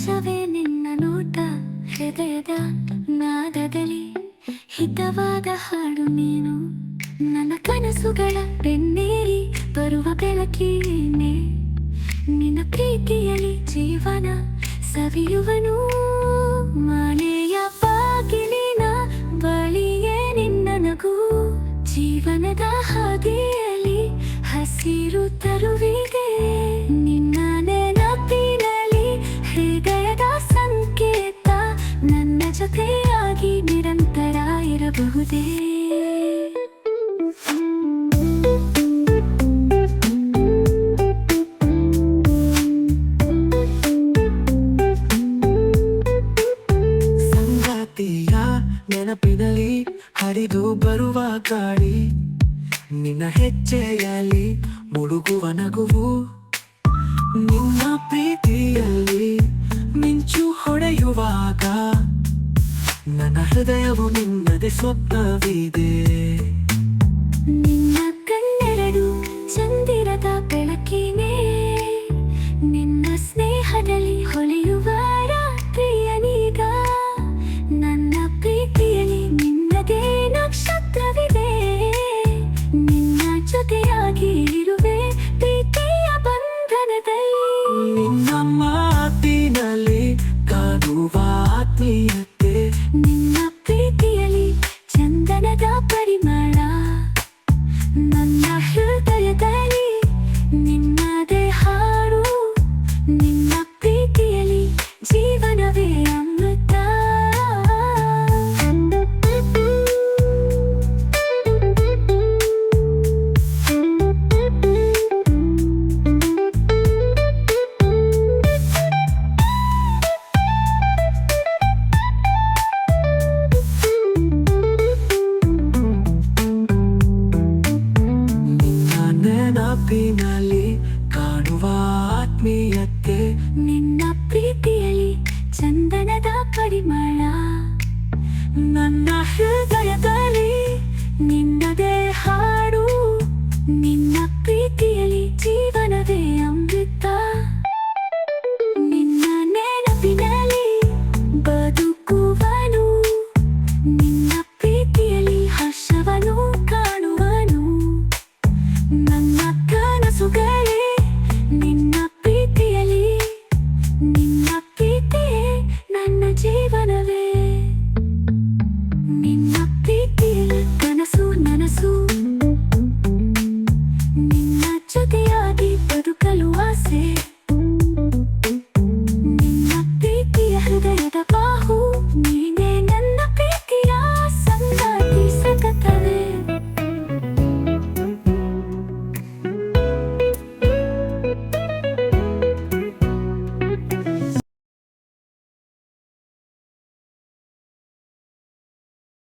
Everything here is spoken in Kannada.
ಸಂತೋಷವೇ ನಿನ್ನ ನೋಟ, ಹೃದಯದ ನಾದದಲ್ಲಿ ಹಿತವಾದ ಹಾಡು ನೀನು. ನನ್ನ ಕನಸುಗಳ ಬೆನ್ನೇರಿ ಬರುವ ಬೆಳಕೇನೆ, ನಿನ್ನ ಪ್ರೀತಿಯಲ್ಲಿ ಜೀವನ ಸವಿಯುವನು. ಮನೆಯ ಬಾಗಿಲಿನ ಬಳಿಯೇ ನಿನ್ನ ನಗು, ಜೀವನದ ಹಾದಿಯಲ್ಲಿ ಹಸಿರು ತರುವಿದೆ. ನಿನ್ನ ನೆನಪಿನಲ್ಲಿ ಹೃದಯದ ಸಂಕೇತ, ನನ್ನ ಜೊತೆಯಾಗಿ ನಿರಂತರ ಇರಬಹುದೇ. ಸಂಗಾತಿಯ ನೆನಪಿನಲ್ಲಿ ಹರಿದು ಬರುವ ಗಾಳಿ, ನಿನ್ನ ಹೆಜ್ಜೆಯಲ್ಲಿ ಮುಳುಗುವ ನಗುವು, ನಿನ್ನ ಪ್ರೀತಿಯಲ್ಲಿ ಮಿಂಚು ಹೊಡೆಯುವಾಗ ನನ್ನ ಹೃದಯವು ನಿನ್ನದೇ ಸ್ವಪ್ನವಿದೆ.